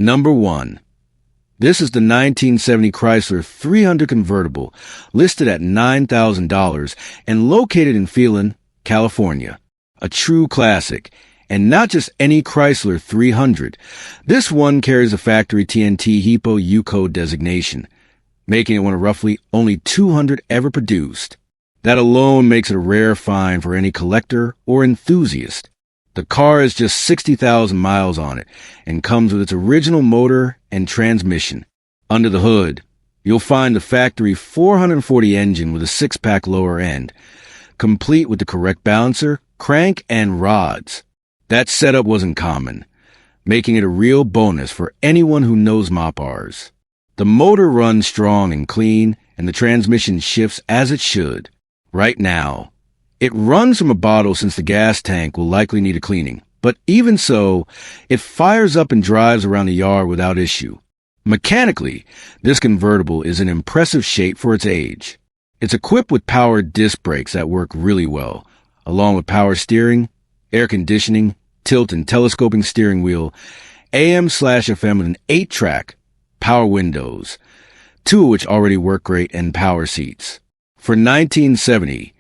Number 1. This is the 1970 Chrysler 300 Convertible, listed at $9,000 and located in Phelan, California. A true classic, and not just any Chrysler 300. This one carries a factory TNT HEPO U-code designation, making it one of roughly only 200 ever produced. That alone makes it a rare find for any collector or enthusiast. The car has just 60,000 miles on it and comes with its original motor and transmission. Under the hood, you'll find the factory 440 engine with a 6-pack lower end, complete with the correct balancer, crank, and rods. That setup wasn't common, making it a real bonus for anyone who knows mopars. The motor runs strong and clean, and the transmission shifts as it should. Right now, it runs from a bottle since the gas tank will likely need a cleaning, but even so, it fires up and drives around the yard without issue. Mechanically, this convertible is in impressive shape for its age. It's equipped with powered disc brakes that work really well, along with power steering, air conditioning, tilt and telescoping steering wheel, AM/FM with an 8-track, power windows, 2 of which already work great, and power seats. For 1970,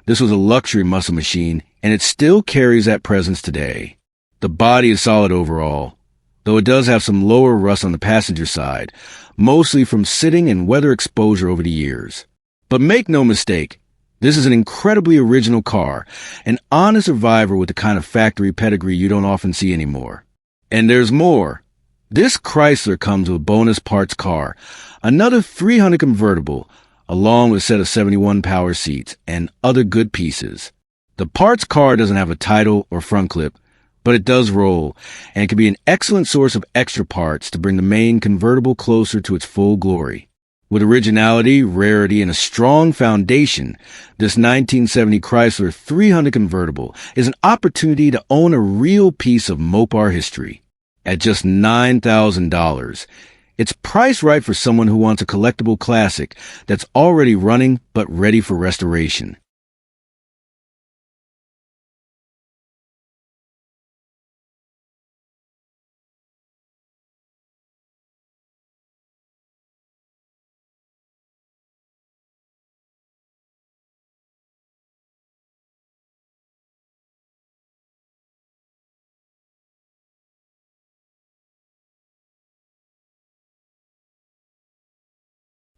this was a luxury muscle machine, and it still carries that presence today. The body is solid overall, though it does have some lower rust on the passenger side, mostly from sitting and weather exposure over the years. But make no mistake, this is an incredibly original car, an honest survivor with the kind of factory pedigree you don't often see anymore. And there's more. This Chrysler comes with a bonus parts car, another 300 convertible, along with a set of 71 power seats and other good pieces. The parts car doesn't have a title or front clip, but it does roll, and can be an excellent source of extra parts to bring the main convertible closer to its full glory. With originality, rarity, and a strong foundation, this 1970 Chrysler 300 Convertible is an opportunity to own a real piece of Mopar history. At just $9,000, it's priced right for someone who wants a collectible classic that's already running but ready for restoration.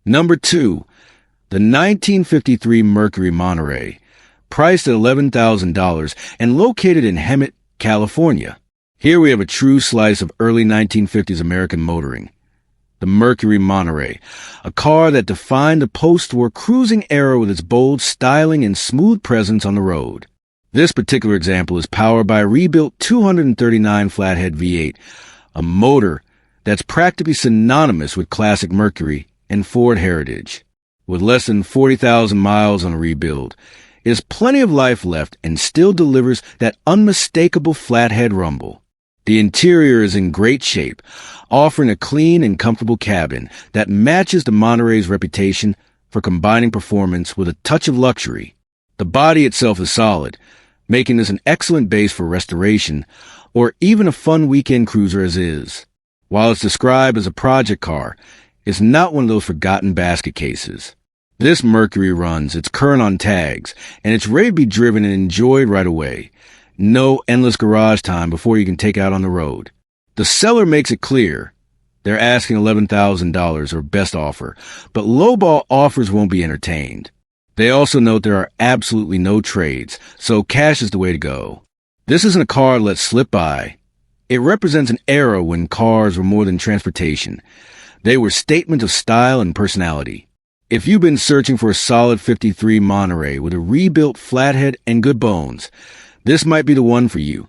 Number 2, the 1953 Mercury Monterey, priced at $11,000 and located in Hemet, California. Here we have a true slice of early 1950s American motoring. The Mercury Monterey, a car that defined the post-war cruising era with its bold styling and smooth presence on the road. This particular example is powered by a rebuilt 239 flathead V8, a motor that's practically synonymous with classic Mercury and Ford heritage. With less than 40,000 miles on a rebuild, it has plenty of life left and still delivers that unmistakable flathead rumble. The interior is in great shape, offering a clean and comfortable cabin that matches the Monterey's reputation for combining performance with a touch of luxury. The body itself is solid, making this an excellent base for restoration or even a fun weekend cruiser as is. While it's described as a project car, it's not one of those forgotten basket cases. This Mercury runs, it's current on tags, and it's ready to be driven and enjoyed right away. No endless garage time before you can take out on the road. The seller makes it clear they're asking $11,000 or best offer, but lowball offers won't be entertained. They also note there are absolutely no trades, so cash is the way to go. This isn't a car let slip by. It represents an era when cars were more than transportation. They were statements of style and personality. If you've been searching for a solid 53 Monterey with a rebuilt flathead and good bones, this might be the one for you.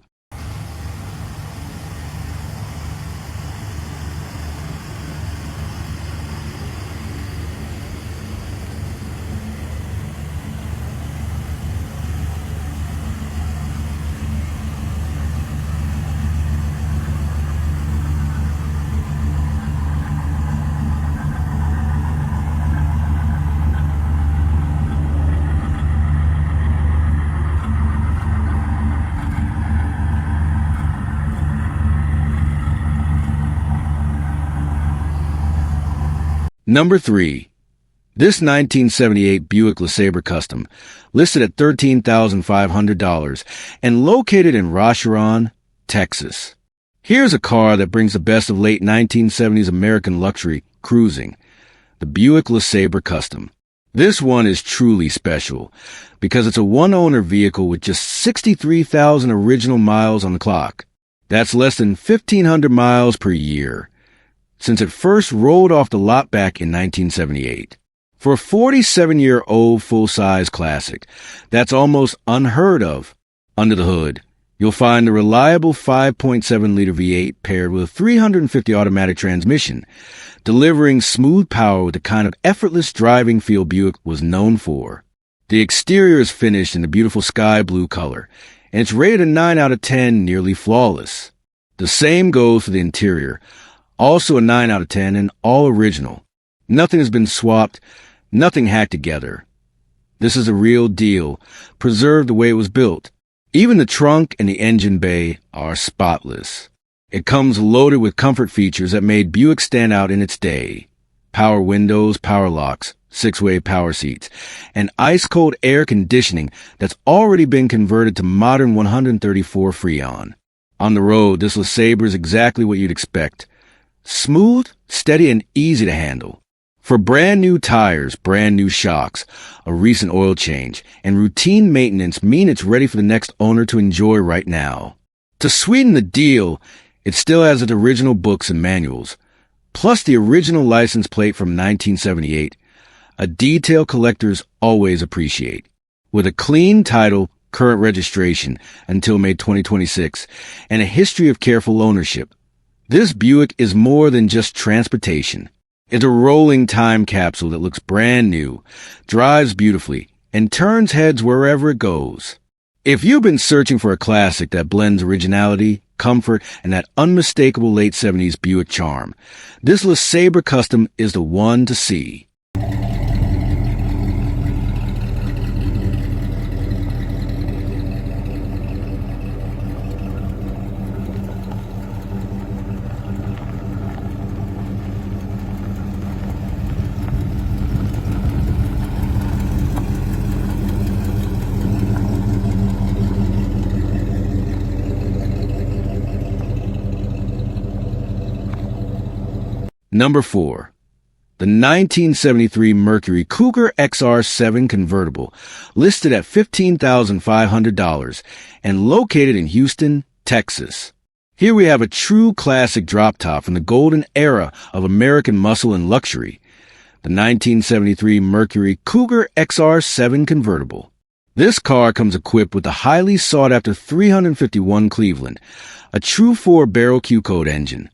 Number 3. This 1978 Buick LeSabre Custom, listed at $13,500 and located in Rosharon, Texas. Here's a car that brings the best of late 1970s American luxury cruising, the Buick LeSabre Custom. This one is truly special because it's a one-owner vehicle with just 63,000 original miles on the clock. That's less than 1,500 miles per year since it first rolled off the lot back in 1978. For a 47-year-old full-size classic, that's almost unheard of. Under the hood, you'll find the reliable 5.7-liter V8 paired with a 350 automatic transmission, delivering smooth power with the kind of effortless driving feel Buick was known for. The exterior is finished in the beautiful sky blue color, and it's rated a 9 out of 10, nearly flawless. The same goes for the interior, also a 9 out of 10 and all original. Nothing has been swapped, nothing hacked together. This is a real deal, preserved the way it was built. Even the trunk and the engine bay are spotless. It comes loaded with comfort features that made Buick stand out in its day. Power windows, power locks, 6-way power seats, and ice-cold air conditioning that's already been converted to modern 134 Freon. On the road, this LeSabre is exactly what you'd expect. Smooth, steady, and easy to handle. For brand new tires, brand new shocks, a recent oil change, and routine maintenance mean it's ready for the next owner to enjoy right now. To sweeten the deal, it still has its original books and manuals, plus the original license plate from 1978, a detail collectors always appreciate. With a clean title, current registration until May 2026, and a history of careful ownership, this Buick is more than just transportation. It's a rolling time capsule that looks brand new, drives beautifully, and turns heads wherever it goes. If you've been searching for a classic that blends originality, comfort, and that unmistakable late 70s Buick charm, this LeSabre Custom is the one to see. Number 4. The 1973 Mercury Cougar XR7 Convertible, listed at $15,500 and located in Houston, Texas. Here we have a true classic drop top from the golden era of American muscle and luxury, the 1973 Mercury Cougar XR7 Convertible. This car comes equipped with the highly sought-after 351 Cleveland, a true 4-barrel Q-code engine,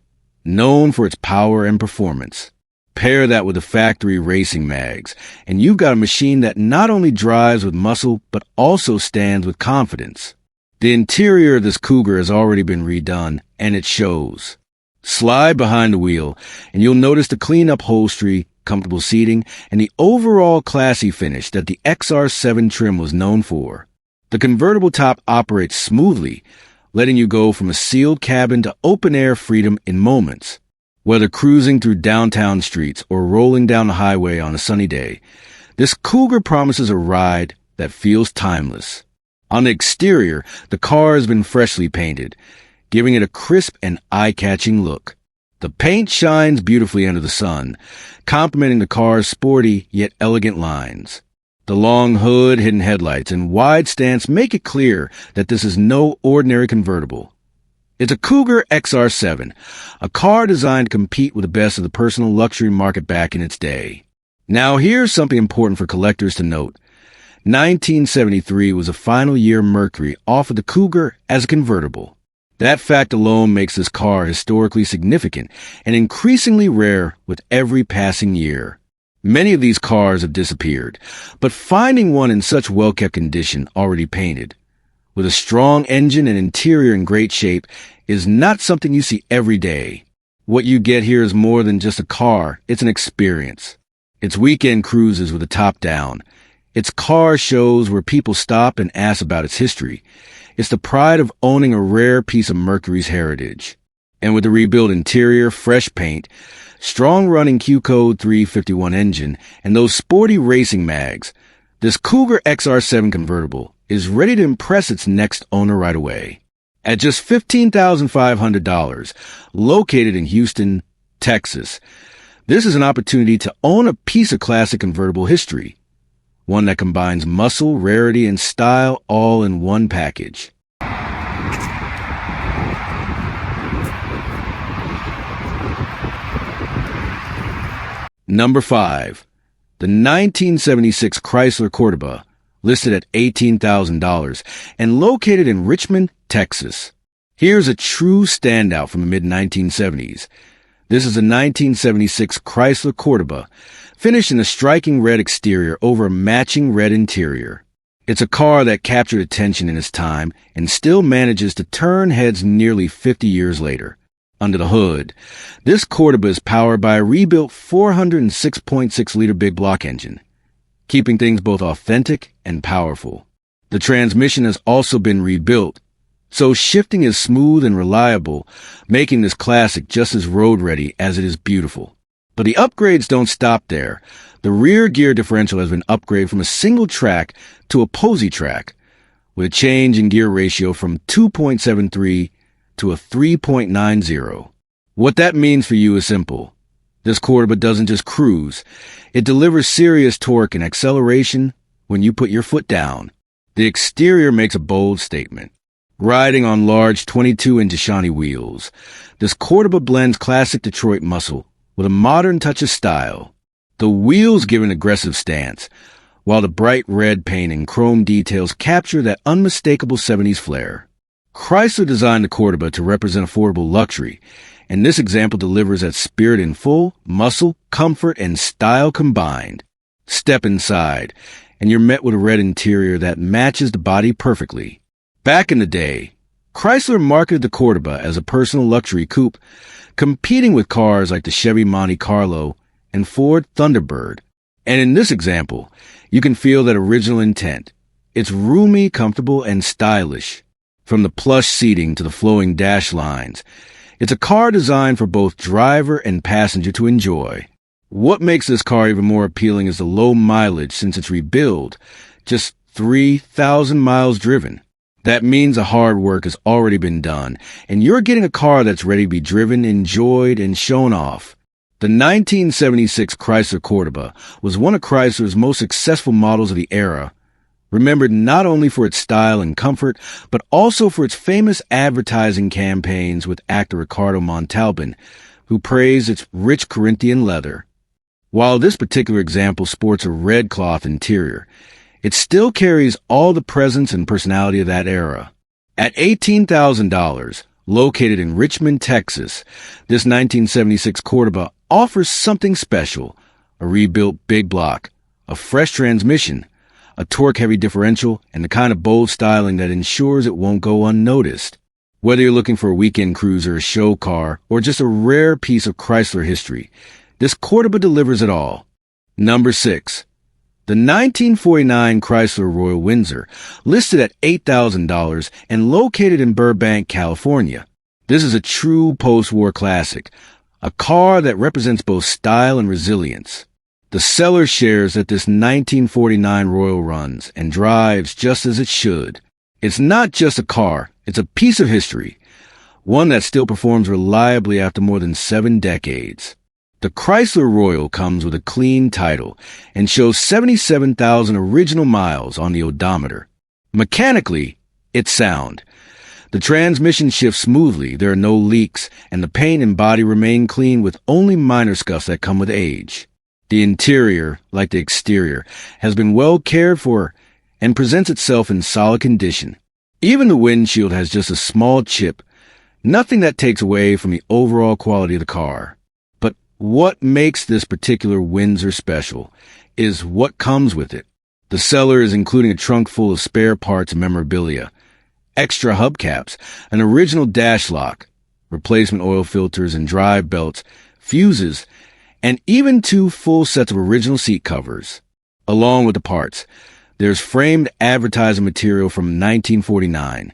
known for its power and performance. Pair that with the factory racing mags, and you've got a machine that not only drives with muscle, but also stands with confidence. The interior of this Cougar has already been redone, and it shows. Slide behind the wheel, and you'll notice the clean upholstery, comfortable seating, and the overall classy finish that the XR7 trim was known for. The convertible top operates smoothly, letting you go from a sealed cabin to open-air freedom in moments. Whether cruising through downtown streets or rolling down the highway on a sunny day, this Cougar promises a ride that feels timeless. On the exterior, the car has been freshly painted, giving it a crisp and eye-catching look. The paint shines beautifully under the sun, complementing the car's sporty yet elegant lines. The long hood, hidden headlights, and wide stance make it clear that this is no ordinary convertible. It's a Cougar XR7, a car designed to compete with the best of the personal luxury market back in its day. Now here's something important for collectors to note. 1973 was the final year Mercury offered the Cougar as a convertible. That fact alone makes this car historically significant and increasingly rare with every passing year. Many of these cars have disappeared, but finding one in such well-kept condition, already painted, with a strong engine and interior in great shape, is not something you see every day. What you get here is more than just a car, it's an experience. It's weekend cruises with the top down. It's car shows where people stop and ask about its history. It's the pride of owning a rare piece of Mercury's heritage. And with the rebuilt interior, fresh paint, strong running Q-Code 351 engine, and those sporty racing mags, this Cougar XR7 Convertible is ready to impress its next owner right away. At just $15,500, located in Houston, Texas, this is an opportunity to own a piece of classic convertible history, one that combines muscle, rarity, and style all in one package. Number 5. The 1976 Chrysler Cordoba, listed at $18,000 and located in Richmond, Texas. Here's a true standout from the mid-1970s. This is a 1976 Chrysler Cordoba, finished in a striking red exterior over a matching red interior. It's a car that captured attention in its time and still manages to turn heads nearly 50 years later. Under the hood, this Cordoba is powered by a rebuilt 406.6-liter big block engine, keeping things both authentic and powerful. The transmission has also been rebuilt, so shifting is smooth and reliable, making this classic just as road-ready as it is beautiful. But the upgrades don't stop there. The rear gear differential has been upgraded from a single track to a posy track, with a change in gear ratio from 2.73 to a 3.90. What that means for you is simple. This Cordoba doesn't just cruise. It delivers serious torque and acceleration when you put your foot down. The exterior makes a bold statement. Riding on large 22-inch shiny wheels, this Cordoba blends classic Detroit muscle with a modern touch of style. The wheels give an aggressive stance, while the bright red paint and chrome details capture that unmistakable 70s flair. Chrysler designed the Cordoba to represent affordable luxury, and this example delivers that spirit in full, muscle, comfort, and style combined. Step inside, and you're met with a red interior that matches the body perfectly. Back in the day, Chrysler marketed the Cordoba as a personal luxury coupe, competing with cars like the Chevy Monte Carlo and Ford Thunderbird. And in this example, you can feel that original intent. It's roomy, comfortable, and stylish. From the plush seating to the flowing dash lines, it's a car designed for both driver and passenger to enjoy. What makes this car even more appealing is the low mileage since its rebuild, just 3,000 miles driven. That means the hard work has already been done, and you're getting a car that's ready to be driven, enjoyed, and shown off. The 1976 Chrysler Cordoba was one of Chrysler's most successful models of the era, remembered not only for its style and comfort, but also for its famous advertising campaigns with actor Ricardo Montalban, who praised its rich Corinthian leather. While this particular example sports a red cloth interior, it still carries all the presence and personality of that era. At $18,000, located in Richmond, Texas, this 1976 Cordoba offers something special: a rebuilt big block, a fresh transmission, a torque-heavy differential, and the kind of bold styling that ensures it won't go unnoticed. Whether you're looking for a weekend cruiser, a show car, or just a rare piece of Chrysler history, this Cordoba delivers it all. Number 6. The 1949 Chrysler Royal Windsor, listed at $8,000 and located in Burbank, California. This is a true post-war classic, a car that represents both style and resilience. The seller shares that this 1949 Royal runs and drives just as it should. It's not just a car, it's a piece of history, one that still performs reliably after more than 7 decades. The Chrysler Royal comes with a clean title and shows 77,000 original miles on the odometer. Mechanically, it's sound. The transmission shifts smoothly, there are no leaks, and the paint and body remain clean with only minor scuffs that come with age. The interior, like the exterior, has been well cared for and presents itself in solid condition. Even the windshield has just a small chip, nothing that takes away from the overall quality of the car. But what makes this particular Windsor special is what comes with it. The seller is including a trunk full of spare parts and memorabilia, extra hubcaps, an original dash lock, replacement oil filters and drive belts, fuses, and even 2 full sets of original seat covers. Along with the parts, there's framed advertising material from 1949.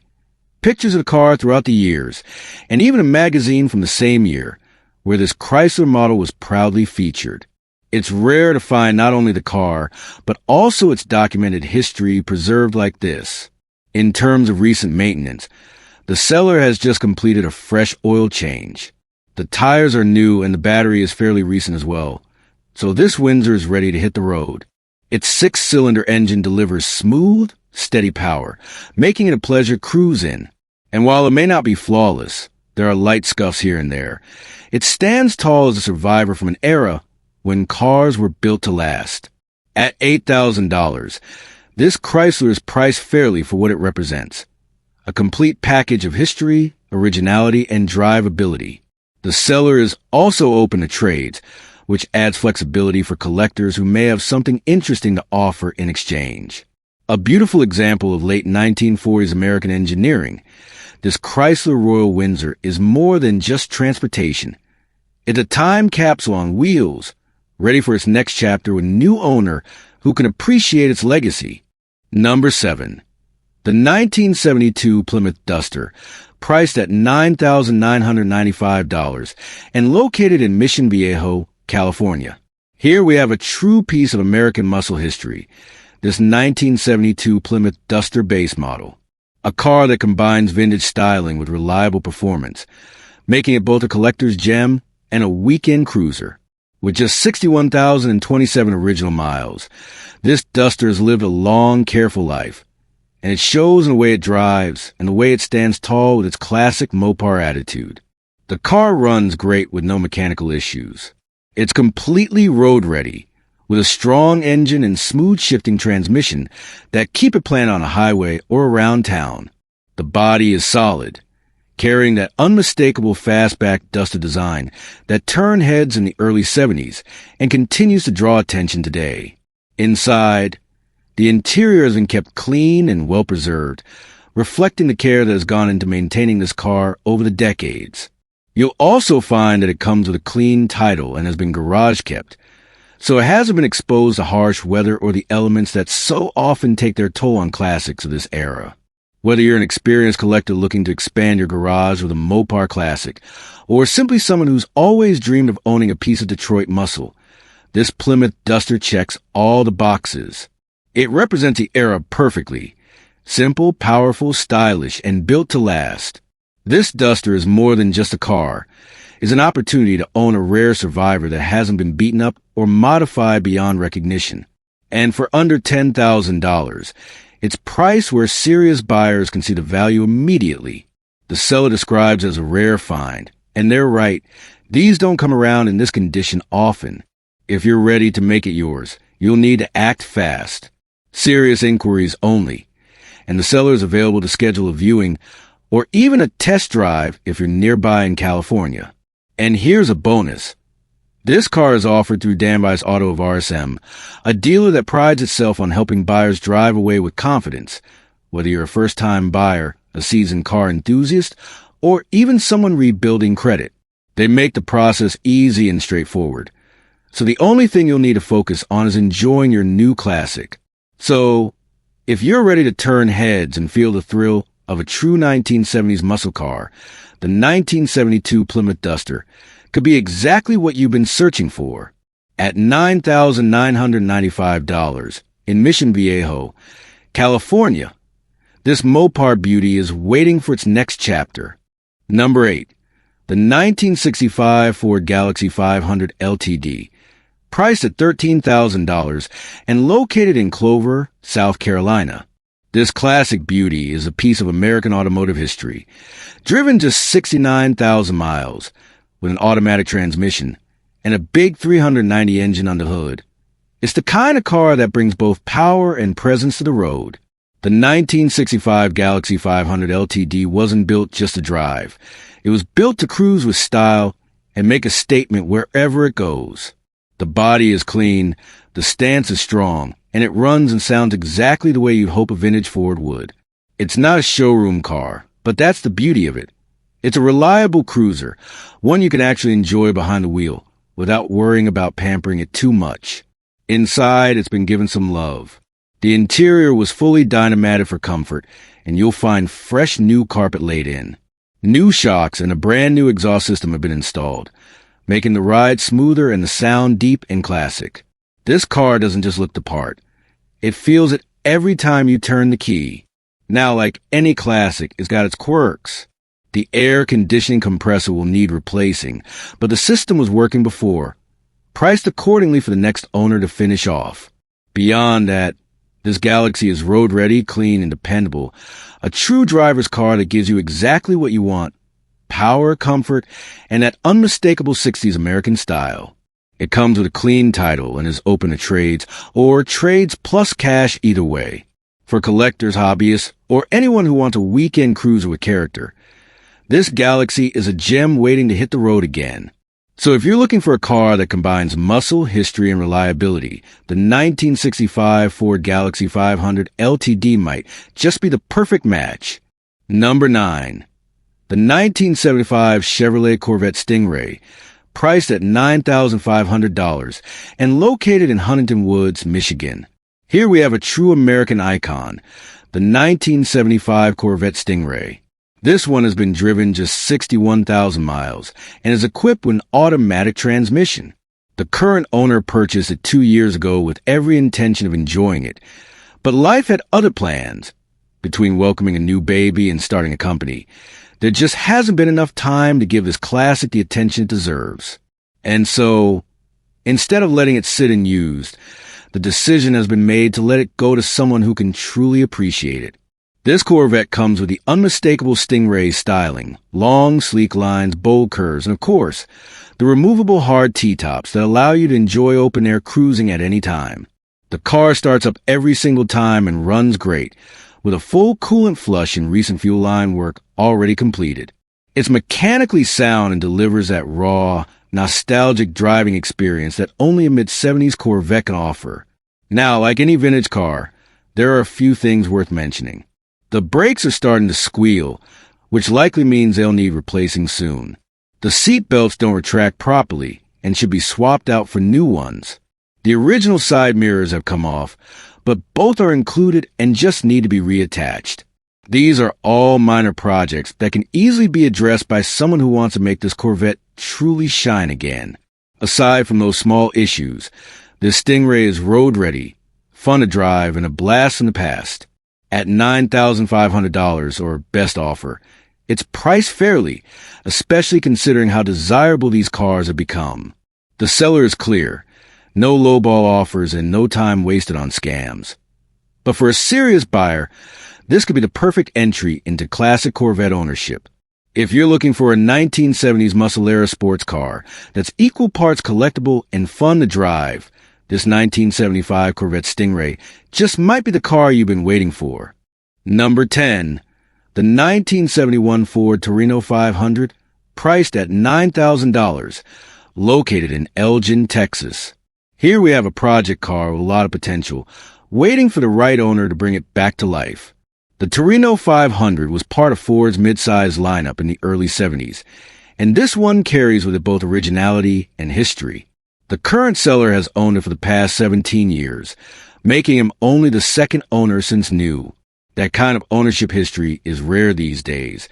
pictures of the car throughout the years, and even a magazine from the same year, where this Chrysler model was proudly featured. It's rare to find not only the car, but also its documented history preserved like this. In terms of recent maintenance, the seller has just completed a fresh oil change. The tires are new and the battery is fairly recent as well, so this Windsor is ready to hit the road. Its six-cylinder engine delivers smooth, steady power, making it a pleasure cruise in. And while it may not be flawless, there are light scuffs here and there. It stands tall as a survivor from an era when cars were built to last. At $8,000, this Chrysler is priced fairly for what it represents. A complete package of history, originality, and drivability. The seller is also open to trades, which adds flexibility for collectors who may have something interesting to offer in exchange. A beautiful example of late 1940s American engineering, this Chrysler Royal Windsor is more than just transportation. It's a time capsule on wheels, ready for its next chapter with a new owner who can appreciate its legacy. Number 7. The 1972 Plymouth Duster, priced at $9,995 and located in Mission Viejo, California. Here we have a true piece of American muscle history, this 1972 Plymouth Duster base model. A car that combines vintage styling with reliable performance, making it both a collector's gem and a weekend cruiser. With just 61,027 original miles, this Duster has lived a long, careful life, and it shows in the way it drives and the way it stands tall with its classic Mopar attitude. The car runs great with no mechanical issues. It's completely road-ready, with a strong engine and smooth shifting transmission that keep it planted on a highway or around town. The body is solid, carrying that unmistakable fastback Duster design that turned heads in the early 70s and continues to draw attention today. Inside, the interior has been kept clean and well-preserved, reflecting the care that has gone into maintaining this car over the decades. You'll also find that it comes with a clean title and has been garage kept, so it hasn't been exposed to harsh weather or the elements that so often take their toll on classics of this era. Whether you're an experienced collector looking to expand your garage with a Mopar classic, or simply someone who's always dreamed of owning a piece of Detroit muscle, this Plymouth Duster checks all the boxes. It represents the era perfectly. Simple, powerful, stylish, and built to last. This Duster is more than just a car. It's an opportunity to own a rare survivor that hasn't been beaten up or modified beyond recognition. And for under $10,000, it's priced where serious buyers can see the value immediately. The seller describes it as a rare find, and they're right. These don't come around in this condition often. If you're ready to make it yours, you'll need to act fast. Serious inquiries only, and the seller is available to schedule a viewing or even a test drive if you're nearby in California. And here's a bonus. This car is offered through Danby's Auto of RSM, a dealer that prides itself on helping buyers drive away with confidence, whether you're a first-time buyer, a seasoned car enthusiast, or even someone rebuilding credit. They make the process easy and straightforward. So the only thing you'll need to focus on is enjoying your new classic. So, if you're ready to turn heads and feel the thrill of a true 1970s muscle car, the 1972 Plymouth Duster could be exactly what you've been searching for. At $9,995 in Mission Viejo, California, this Mopar beauty is waiting for its next chapter. Number 8. The 1965 Ford Galaxy 500 LTD, priced at $13,000 and located in Clover, South Carolina. This classic beauty is a piece of American automotive history, driven just 69,000 miles, with an automatic transmission and a big 390 engine on the hood. It's the kind of car that brings both power and presence to the road. The 1965 Galaxy 500 LTD wasn't built just to drive. It was built to cruise with style and make a statement wherever it goes. The body is clean, the stance is strong, and it runs and sounds exactly the way you'd hope a vintage Ford would. It's not a showroom car, but that's the beauty of it. It's a reliable cruiser, one you can actually enjoy behind the wheel, without worrying about pampering it too much. Inside, it's been given some love. The interior was fully dynamated for comfort, and you'll find fresh new carpet laid in. New shocks and a brand new exhaust system have been installed, making the ride smoother and the sound deep and classic. This car doesn't just look the part. It feels it every time you turn the key. Now, like any classic, it's got its quirks. The air conditioning compressor will need replacing, but the system was working before, priced accordingly for the next owner to finish off. Beyond that, this Galaxy is road-ready, clean, and dependable. A true driver's car that gives you exactly what you want: power, comfort, and that unmistakable 60s American style. It comes with a clean title and is open to trades, or trades plus cash either way. For collectors, hobbyists, or anyone who wants a weekend cruiser with character, this Galaxy is a gem waiting to hit the road again. So if you're looking for a car that combines muscle, history, and reliability, the 1965 Ford Galaxy 500 LTD might just be the perfect match. Number 9. The 1975 Chevrolet Corvette Stingray, priced at $9,500 and located in Huntington Woods, Michigan. Here we have a true American icon, the 1975 Corvette Stingray. This one has been driven just 61,000 miles and is equipped with an automatic transmission. The current owner purchased it 2 years ago with every intention of enjoying it, but life had other plans. Between welcoming a new baby and starting a company, there just hasn't been enough time to give this classic the attention it deserves. And so, instead of letting it sit unused, the decision has been made to let it go to someone who can truly appreciate it. This Corvette comes with the unmistakable Stingray styling, long, sleek lines, bold curves, and of course, the removable hard T-tops that allow you to enjoy open-air cruising at any time. The car starts up every single time and runs great, with a full coolant flush and recent fuel line work already completed. It's mechanically sound and delivers that raw, nostalgic driving experience that only a mid-70s Corvette can offer. Now, like any vintage car, there are a few things worth mentioning. The brakes are starting to squeal, which likely means they'll need replacing soon. The seat belts don't retract properly and should be swapped out for new ones. The original side mirrors have come off, but both are included and just need to be reattached. These are all minor projects that can easily be addressed by someone who wants to make this Corvette truly shine again. Aside from those small issues, this Stingray is road-ready, fun to drive, and a blast from the past. At $9,500, or best offer, it's priced fairly, especially considering how desirable these cars have become. The seller is clear: no lowball offers and no time wasted on scams. But for a serious buyer, this could be the perfect entry into classic Corvette ownership. If you're looking for a 1970s muscle-era sports car that's equal parts collectible and fun to drive, this 1975 Corvette Stingray just might be the car you've been waiting for. Number 10. The 1971 Ford Torino 500, priced at $9,000, located in Elgin, Texas. Here we have a project car with a lot of potential, waiting for the right owner to bring it back to life. The Torino 500 was part of Ford's mid-size lineup in the early 70s, and this one carries with it both originality and history. The current seller has owned it for the past 17 years, making him only the second owner since new. That kind of ownership history is rare these days,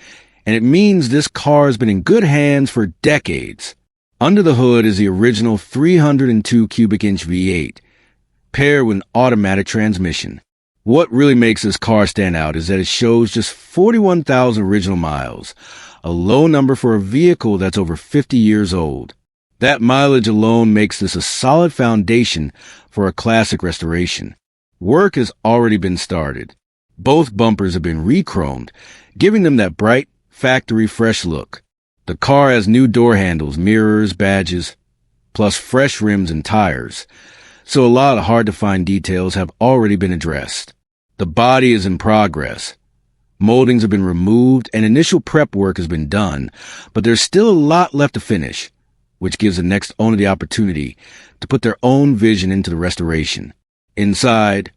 and it means this car has been in good hands for decades. Under the hood is the original 302 cubic inch V8, paired with an automatic transmission. What really makes this car stand out is that it shows just 41,000 original miles, a low number for a vehicle that's over 50 years old. That mileage alone makes this a solid foundation for a classic restoration. Work has already been started. Both bumpers have been re-chromed, giving them that bright, factory fresh look. The car has new door handles, mirrors, badges, plus fresh rims and tires, so a lot of hard-to-find details have already been addressed. The body is in progress. Moldings have been removed and initial prep work has been done, but there's still a lot left to finish, which gives the next owner the opportunity to put their own vision into the restoration. Inside,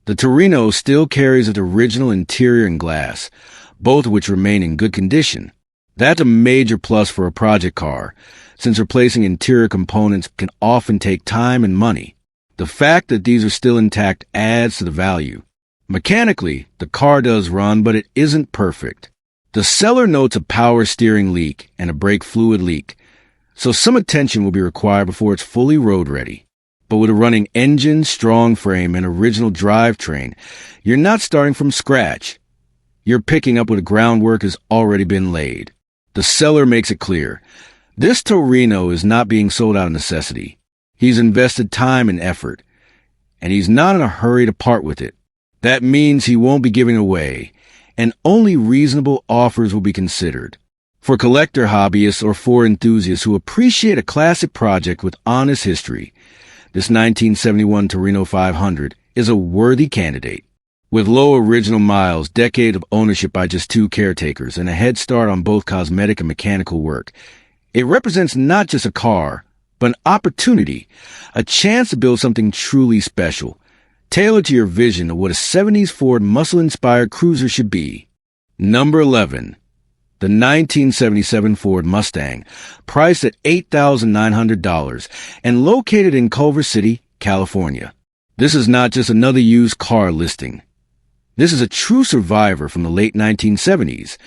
the Torino still carries its original interior and glass, both of which remain in good condition. That's a major plus for a project car, since replacing interior components can often take time and money. The fact that these are still intact adds to the value. Mechanically, the car does run, but it isn't perfect. The seller notes a power steering leak and a brake fluid leak, so some attention will be required before it's fully road ready. But with a running engine, strong frame, and original drivetrain, you're not starting from scratch. You're picking up where the groundwork has already been laid. The seller makes it clear. This Torino is not being sold out of necessity. He's invested time and effort, and he's not in a hurry to part with it. That means he won't be giving away, and only reasonable offers will be considered. For collector hobbyists or for enthusiasts who appreciate a classic project with honest history, this 1971 Torino 500 is a worthy candidate. With low original miles, decade of ownership by just 2 caretakers, and a head start on both cosmetic and mechanical work, it represents not just a car, but an opportunity, a chance to build something truly special, tailored to your vision of what a 70s Ford muscle-inspired cruiser should be. Number 11. The 1977 Ford Mustang, priced at $8,900 and located in Culver City, California. This is not just another used car listing. This is a true survivor from the late 1970s,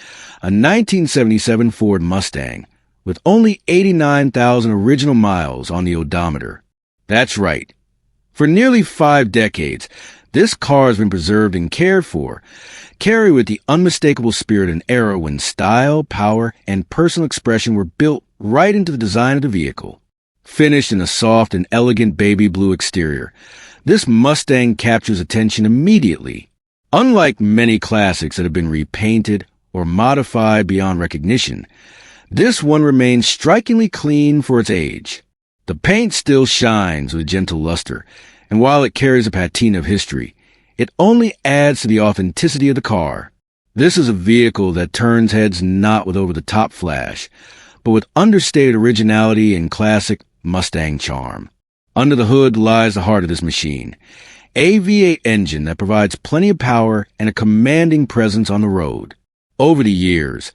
a 1977 Ford Mustang with only 89,000 original miles on the odometer. That's right. For nearly 5 decades, this car has been preserved and cared for, carried with the unmistakable spirit of an era when style, power, and personal expression were built right into the design of the vehicle. Finished in a soft and elegant baby blue exterior, this Mustang captures attention immediately. Unlike many classics that have been repainted or modified beyond recognition, this one remains strikingly clean for its age. The paint still shines with gentle luster, and while it carries a patina of history, it only adds to the authenticity of the car. This is a vehicle that turns heads not with over-the-top flash, but with understated originality and classic Mustang charm. Under the hood lies the heart of this machine, a V8 engine that provides plenty of power and a commanding presence on the road. Over the years,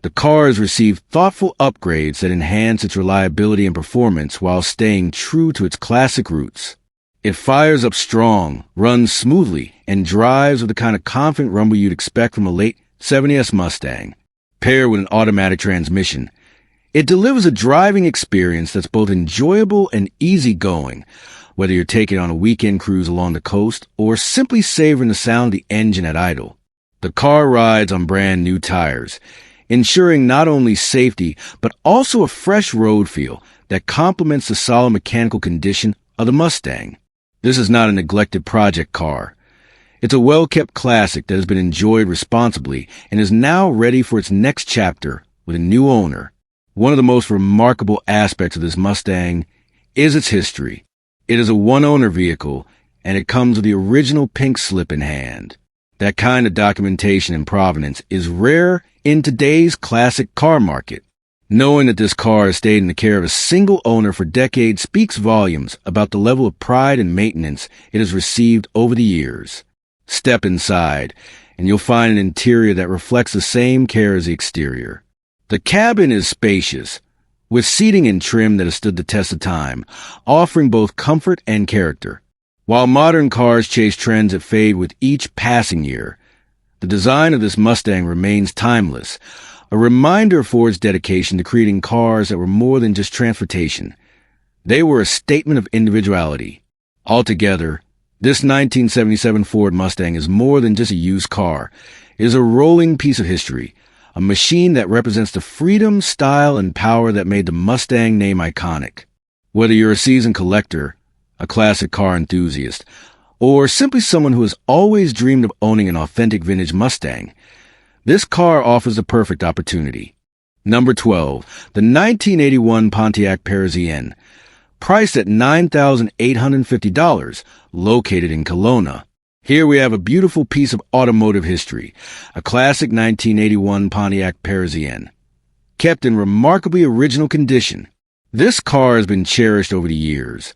the car has received thoughtful upgrades that enhance its reliability and performance while staying true to its classic roots. It fires up strong, runs smoothly, and drives with the kind of confident rumble you'd expect from a late 70s Mustang. Paired with an automatic transmission, it delivers a driving experience that's both enjoyable and easygoing, whether you're taking on a weekend cruise along the coast or simply savoring the sound of the engine at idle. The car rides on brand new tires, ensuring not only safety, but also a fresh road feel that complements the solid mechanical condition of the Mustang. This is not a neglected project car. It's a well-kept classic that has been enjoyed responsibly and is now ready for its next chapter with a new owner. One of the most remarkable aspects of this Mustang is its history. It is a one-owner vehicle, and it comes with the original pink slip in hand. That kind of documentation and provenance is rare in today's classic car market. Knowing that this car has stayed in the care of a single owner for decades speaks volumes about the level of pride and maintenance it has received over the years. Step inside, and you'll find an interior that reflects the same care as the exterior. The cabin is spacious, with seating and trim that has stood the test of time, offering both comfort and character. While modern cars chase trends that fade with each passing year, the design of this Mustang remains timeless, a reminder of Ford's dedication to creating cars that were more than just transportation. They were a statement of individuality. Altogether, this 1977 Ford Mustang is more than just a used car. It is a rolling piece of history, a machine that represents the freedom, style, and power that made the Mustang name iconic. Whether you're a seasoned collector, a classic car enthusiast, or simply someone who has always dreamed of owning an authentic vintage Mustang, this car offers the perfect opportunity. Number 12, the 1981 Pontiac Parisienne, priced at $9,850, located in Kelowna. Here we have a beautiful piece of automotive history, a classic 1981 Pontiac Parisienne, kept in remarkably original condition. This car has been cherished over the years,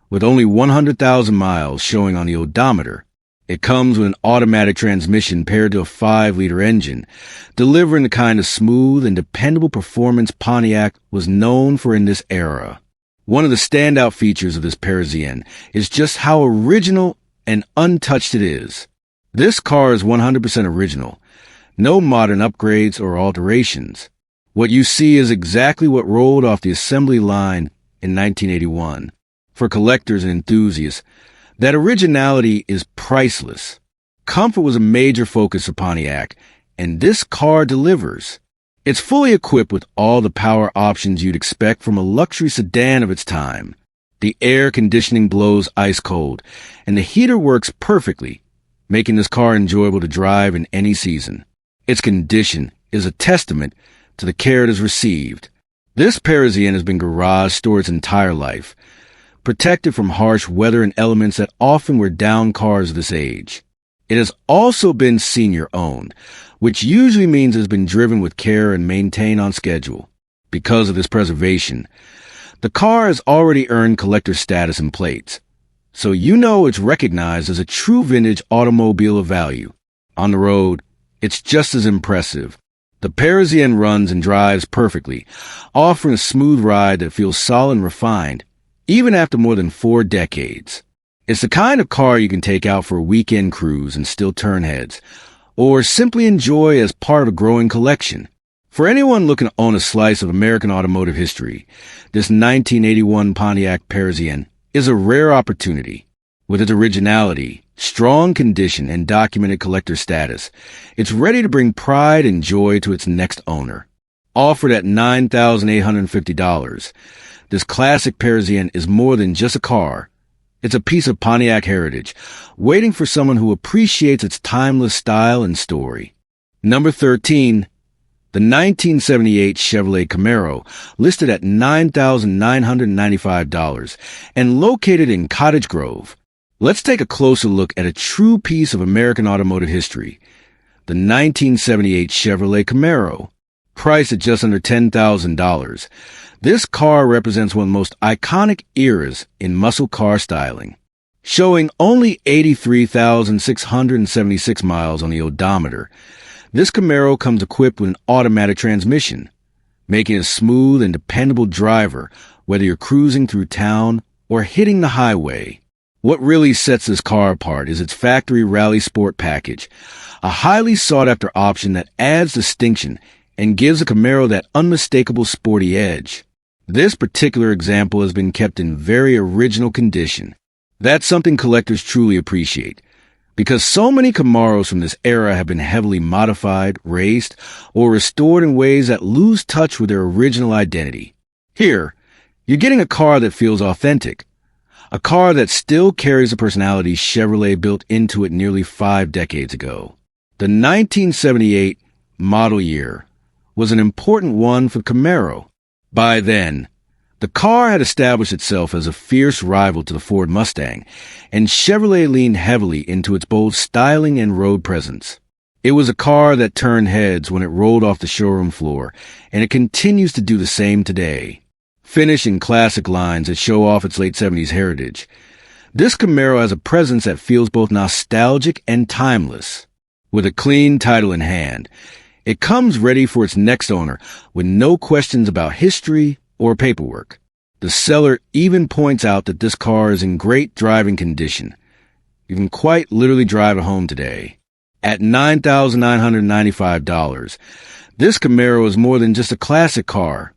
with only 100,000 miles showing on the odometer. It comes with an automatic transmission paired to a 5-liter engine, delivering the kind of smooth and dependable performance Pontiac was known for in this era. One of the standout features of this Parisienne is just how original and untouched it is. This car is 100% original. No modern upgrades or alterations. What you see is exactly what rolled off the assembly line in 1981. For collectors and enthusiasts, that originality is priceless. Comfort was a major focus of Pontiac, and this car delivers. It's fully equipped with all the power options you'd expect from a luxury sedan of its time. The air conditioning blows ice cold, and the heater works perfectly, making this car enjoyable to drive in any season. Its condition is a testament to the care it has received. This Parisienne has been garage stored its entire life, protected from harsh weather and elements that often wear down cars of this age. It has also been senior-owned, which usually means it has been driven with care and maintained on schedule. Because of this preservation, the car has already earned collector status and plates, so you know it's recognized as a true vintage automobile of value. On the road, it's just as impressive. The Parisienne runs and drives perfectly, offering a smooth ride that feels solid and refined, even after more than 4 decades. It's the kind of car you can take out for a weekend cruise and still turn heads, or simply enjoy as part of a growing collection. For anyone looking to own a slice of American automotive history, this 1981 Pontiac Parisienne is a rare opportunity. With its originality, strong condition, and documented collector status, it's ready to bring pride and joy to its next owner. Offered at $9,850, this classic Parisienne is more than just a car. It's a piece of Pontiac heritage, waiting for someone who appreciates its timeless style and story. Number 13. The 1978 Chevrolet Camaro, listed at $9,995 and located in Cottage Grove. Let's take a closer look at a true piece of American automotive history. The 1978 Chevrolet Camaro. Priced at just under $10,000, this car represents one of the most iconic eras in muscle car styling. Showing only 83,676 miles on the odometer, this Camaro comes equipped with an automatic transmission, making it a smooth and dependable driver whether you're cruising through town or hitting the highway. What really sets this car apart is its factory Rally Sport package, a highly sought-after option that adds distinction and gives the Camaro that unmistakable sporty edge. This particular example has been kept in very original condition. That's something collectors truly appreciate, because so many Camaros from this era have been heavily modified, raced, or restored in ways that lose touch with their original identity. Here, you're getting a car that feels authentic, a car that still carries the personality Chevrolet built into it nearly 5 decades ago. The 1978 model year was an important one for Camaro. By then, the car had established itself as a fierce rival to the Ford Mustang, and Chevrolet leaned heavily into its bold styling and road presence. It was a car that turned heads when it rolled off the showroom floor, and it continues to do the same today. Finished in classic lines that show off its late 70s heritage, this Camaro has a presence that feels both nostalgic and timeless. With a clean title in hand, it comes ready for its next owner with no questions about history or paperwork. The seller even points out that this car is in great driving condition. You can quite literally drive it home today. At $9,995, this Camaro is more than just a classic car.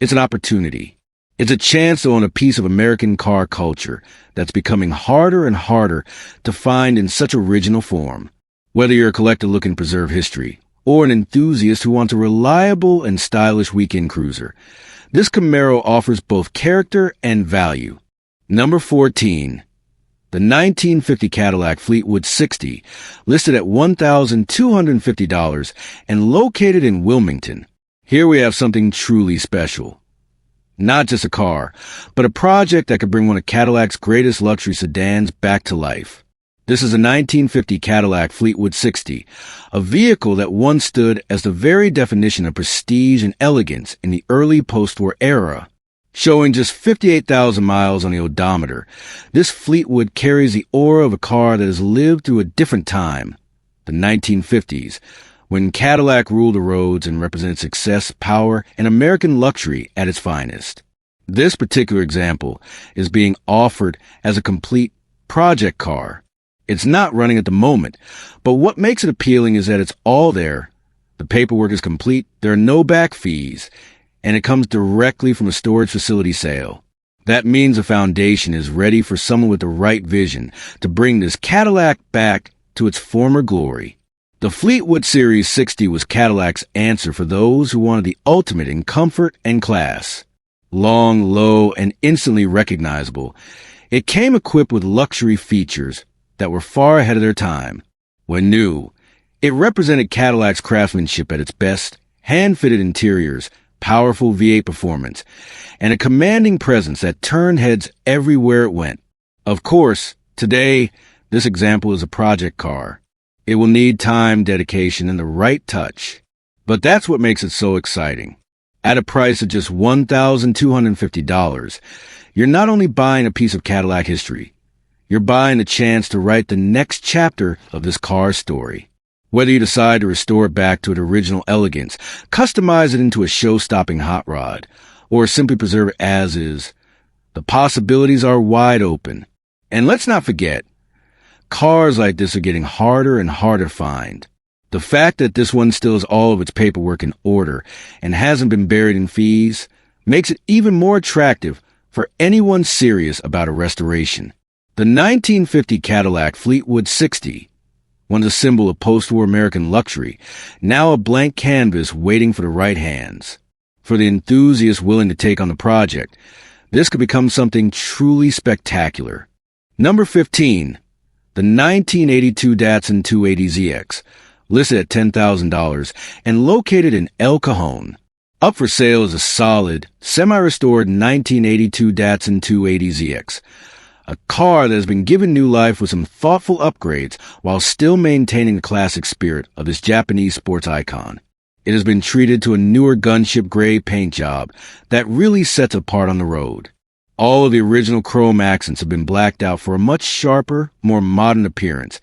It's an opportunity. It's a chance to own a piece of American car culture that's becoming harder and harder to find in such original form. Whether you're a collector looking to preserve history, or an enthusiast who wants a reliable and stylish weekend cruiser, this Camaro offers both character and value. Number 14. The 1950 Cadillac Fleetwood 60, listed at $1,250 and located in Wilmington. Here we have something truly special. Not just a car, but a project that could bring one of Cadillac's greatest luxury sedans back to life. This is a 1950 Cadillac Fleetwood 60, a vehicle that once stood as the very definition of prestige and elegance in the early post-war era. Showing just 58,000 miles on the odometer, this Fleetwood carries the aura of a car that has lived through a different time, the 1950s, when Cadillac ruled the roads and represented success, power, and American luxury at its finest. This particular example is being offered as a complete project car. It's not running at the moment, but what makes it appealing is that it's all there. The paperwork is complete, there are no back fees, and it comes directly from a storage facility sale. That means the foundation is ready for someone with the right vision to bring this Cadillac back to its former glory. The Fleetwood Series 60 was Cadillac's answer for those who wanted the ultimate in comfort and class. Long, low, and instantly recognizable, it came equipped with luxury features that were far ahead of their time. When new, it represented Cadillac's craftsmanship at its best, hand-fitted interiors, powerful V8 performance, and a commanding presence that turned heads everywhere it went. Of course, today, this example is a project car. It will need time, dedication, and the right touch. But that's what makes it so exciting. At a price of just $1,250, you're not only buying a piece of Cadillac history, you're buying a chance to write the next chapter of this car's story. Whether you decide to restore it back to its original elegance, customize it into a show-stopping hot rod, or simply preserve it as is, the possibilities are wide open. And let's not forget, cars like this are getting harder and harder to find. The fact that this one still has all of its paperwork in order and hasn't been buried in fees makes it even more attractive for anyone serious about a restoration. The 1950 Cadillac Fleetwood 60, once a symbol of post-war American luxury, now a blank canvas waiting for the right hands. For the enthusiast willing to take on the project, this could become something truly spectacular. Number 15, the 1982 Datsun 280ZX, listed at $10,000 and located in El Cajon. Up for sale is a solid, semi-restored 1982 Datsun 280ZX, a car that has been given new life with some thoughtful upgrades while still maintaining the classic spirit of this Japanese sports icon. It has been treated to a newer gunship gray paint job that really sets apart on the road. All of the original chrome accents have been blacked out for a much sharper, more modern appearance,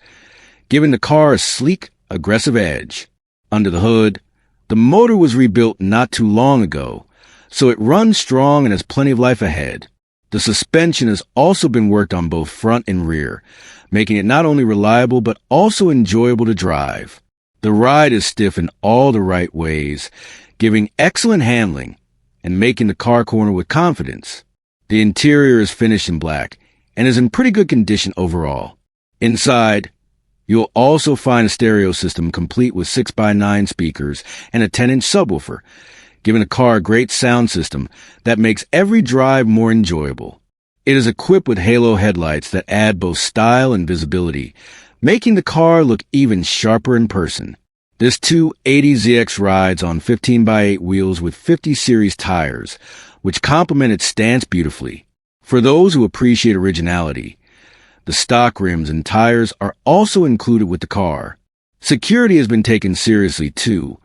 giving the car a sleek, aggressive edge. Under the hood, the motor was rebuilt not too long ago, so it runs strong and has plenty of life ahead. The suspension has also been worked on both front and rear, making it not only reliable but also enjoyable to drive. The ride is stiff in all the right ways, giving excellent handling and making the car corner with confidence. The interior is finished in black and is in pretty good condition overall. Inside, you'll also find a stereo system complete with 6x9 speakers and a 10-inch subwoofer, giving the car a great sound system that makes every drive more enjoyable. It is equipped with halo headlights that add both style and visibility, making the car look even sharper in person. This 280ZX rides on 15x8 wheels with 50 series tires, which complement its stance beautifully. For those who appreciate originality, the stock rims and tires are also included with the car. Security has been taken seriously too,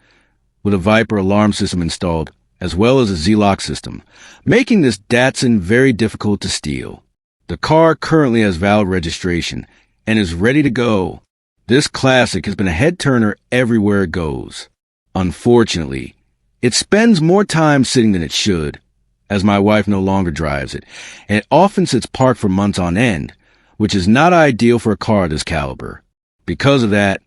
with a Viper alarm system installed, as well as a Z-Lock system, making this Datsun very difficult to steal. The car currently has valid registration and is ready to go. This classic has been a head-turner everywhere it goes. Unfortunately, it spends more time sitting than it should, as my wife no longer drives it, and it often sits parked for months on end, which is not ideal for a car of this caliber. Because of that,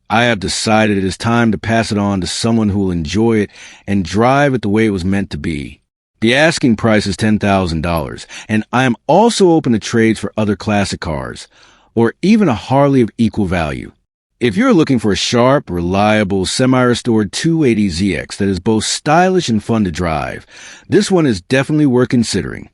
I have decided it is time to pass it on to someone who will enjoy it and drive it the way it was meant to be. The asking price is $10,000, and I am also open to trades for other classic cars, or even a Harley of equal value. If you're looking for a sharp, reliable, semi-restored 280ZX that is both stylish and fun to drive, this one is definitely worth considering.